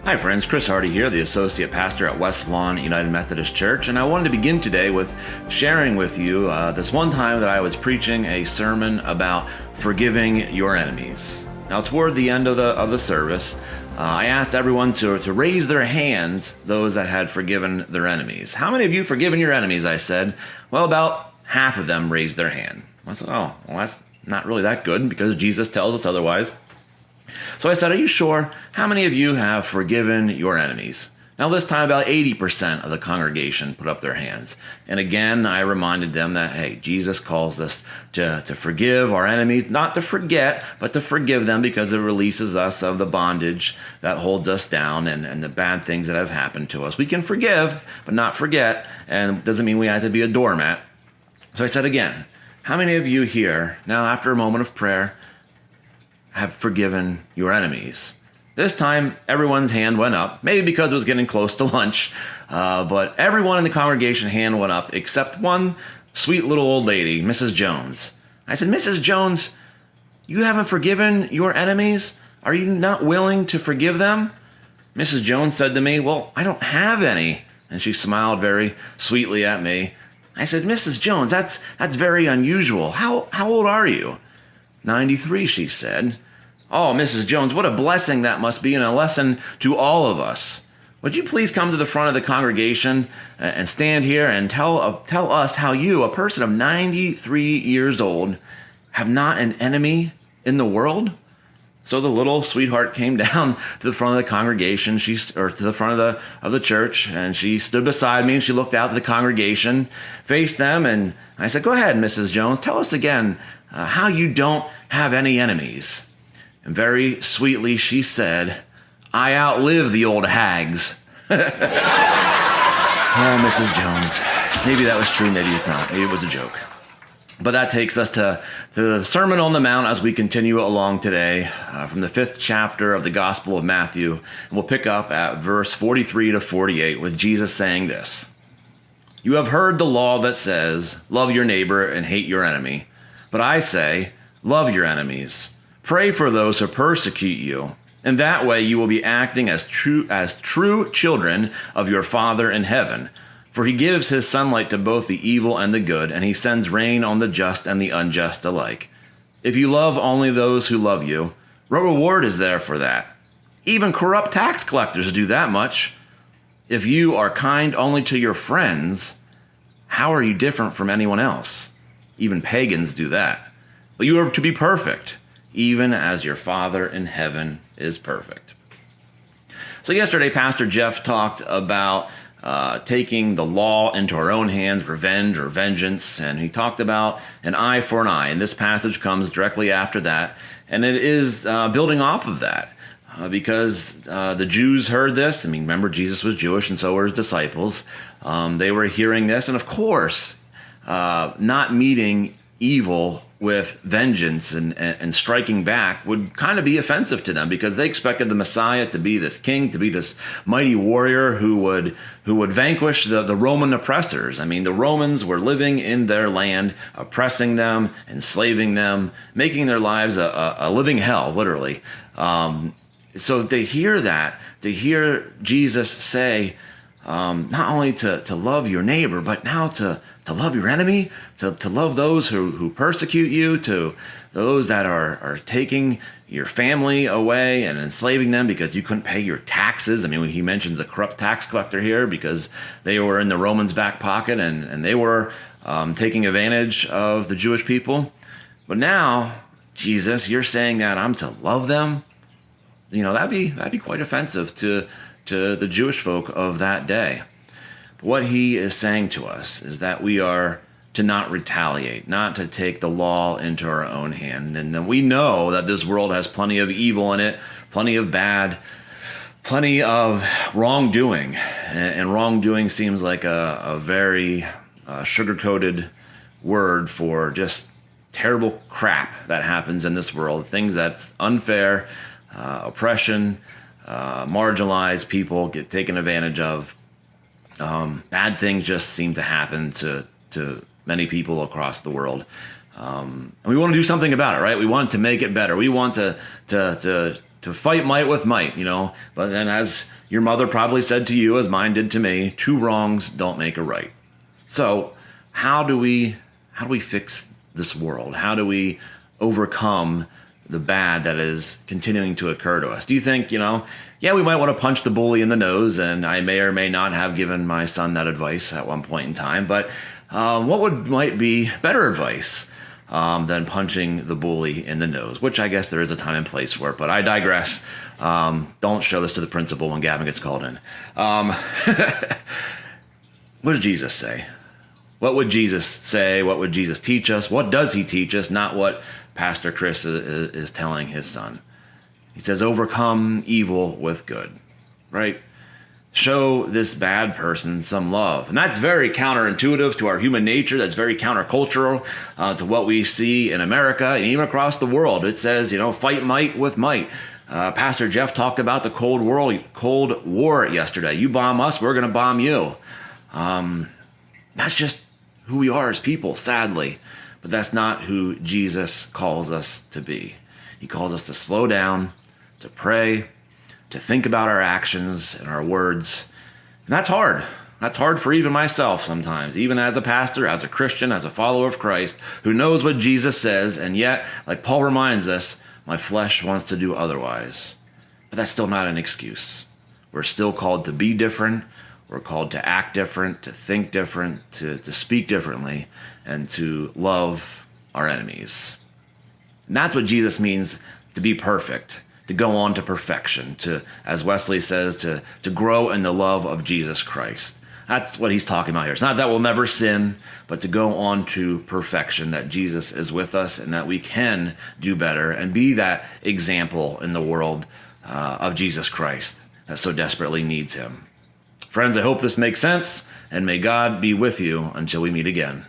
Hi friends, Chris Hardy here, the Associate Pastor at West Lawn United Methodist Church, and I wanted to begin today with sharing with you this one time that I was preaching a sermon about forgiving your enemies. Now, toward the end of the service, I asked everyone to raise their hands, those that had forgiven their enemies. How many of you forgiven your enemies, I said. Well, about half of them raised their hand. I said, oh, well, that's not really that good because Jesus tells us otherwise. So I said, are you sure? How many of you have forgiven your enemies? Now this time about 80% of the congregation put up their hands. And again, I reminded them that, hey, Jesus calls us to forgive our enemies, not to forget, but to forgive them because it releases us of the bondage that holds us down and the bad things that have happened to us. We can forgive, but not forget, and it doesn't mean we have to be a doormat. So I said again, how many of you here, now after a moment of prayer, have forgiven your enemies? This time, everyone's hand went up, maybe because it was getting close to lunch, but everyone in the congregation hand went up except one sweet little old lady, Mrs. Jones. I said, Mrs. Jones, you haven't forgiven your enemies? Are you not willing to forgive them? Mrs. Jones said to me, well, I don't have any. And she smiled very sweetly at me. I said, Mrs. Jones, that's very unusual. How old are you? 93, she said. Oh, Mrs. Jones, what a blessing that must be and a lesson to all of us. Would you please come to the front of the congregation and stand here and tell us how you, a person of 93 years old, have not an enemy in the world? So the little sweetheart came down to the front of the congregation, to the front of the church, and she stood beside me and she looked out at the congregation, faced them, and I said, go ahead, Mrs. Jones, tell us again how you don't have any enemies. And very sweetly she said, I outlive the old hags. Oh, Mrs. Jones, maybe that was true, maybe it's not, maybe it was a joke. But that takes us to the Sermon on the Mount as we continue along today from the 5th chapter of the Gospel of Matthew. And we'll pick up at verse 43 to 48 with Jesus saying this. You have heard the law that says, love your neighbor and hate your enemy. But I say, love your enemies. Pray for those who persecute you. In that way you will be acting as true children of your Father in heaven. For he gives his sunlight to both the evil and the good, and he sends rain on the just and the unjust alike. If you love only those who love you, what reward is there for that? Even corrupt tax collectors do that much. If you are kind only to your friends, how are you different from anyone else? Even pagans do that. But you are to be perfect, even as your Father in heaven is perfect. So yesterday, Pastor Jeff talked about taking the law into our own hands, revenge or vengeance, and he talked about an eye for an eye, and this passage comes directly after that, and it is building off of that, because the Jews heard this. I mean, remember, Jesus was Jewish, and so were his disciples. They were hearing this, and of course, not meeting evil with vengeance and striking back would kind of be offensive to them because they expected the Messiah to be this king, to be this mighty warrior who would vanquish the Roman oppressors. I mean, the Romans were living in their land, oppressing them, enslaving them, making their lives a living hell, literally. So to hear that, to hear Jesus say, not only to love your neighbor, but now to love your enemy, to love those who persecute you, to those that are taking your family away and enslaving them because you couldn't pay your taxes. I mean, he mentions a corrupt tax collector here because they were in the Romans' back pocket and they were taking advantage of the Jewish people. But now, Jesus, you're saying that I'm to love them? You know, that'd be quite offensive to the Jewish folk of that day. What he is saying to us is that we are to not retaliate, not to take the law into our own hand. And then we know that this world has plenty of evil in it, plenty of bad, plenty of wrongdoing. And wrongdoing seems like a very sugar-coated word for just terrible crap that happens in this world, things that's unfair, oppression, marginalized people get taken advantage of. Bad things just seem to happen to many people across the world. And we want to do something about it, right? We want to make it better. We want to fight might with might, But then, as your mother probably said to you, as mine did to me, two wrongs don't make a right. So how do we fix this world? How do we overcome the bad that is continuing to occur to us? Do you think, we might want to punch the bully in the nose, and I may or may not have given my son that advice at one point in time, but what might be better advice than punching the bully in the nose, which I guess there is a time and place for it, but I digress. Don't show this to the principal when Gavin gets called in. What does Jesus say? What would Jesus say? What would Jesus teach us? What does he teach us? Not what Pastor Chris is telling his son. He says, overcome evil with good, right? Show this bad person some love. And that's very counterintuitive to our human nature. That's very countercultural to what we see in America and even across the world. It says, fight might with might. Pastor Jeff talked about the Cold War yesterday. You bomb us, we're going to bomb you. That's just who we are as people, sadly. But that's not who Jesus calls us to be. He calls us to slow down, to pray, to think about our actions and our words. And that's hard. That's hard for even myself sometimes, even as a pastor, as a Christian, as a follower of Christ, who knows what Jesus says, and yet, like Paul reminds us, my flesh wants to do otherwise. But that's still not an excuse. We're still called to be different. We're called to act different, to think different, to speak differently, and to love our enemies. And that's what Jesus means to be perfect, to go on to perfection, to, as Wesley says, to grow in the love of Jesus Christ. That's what he's talking about here. It's not that we'll never sin, but to go on to perfection, that Jesus is with us and that we can do better and be that example in the world of Jesus Christ that so desperately needs him. Friends, I hope this makes sense, and may God be with you until we meet again.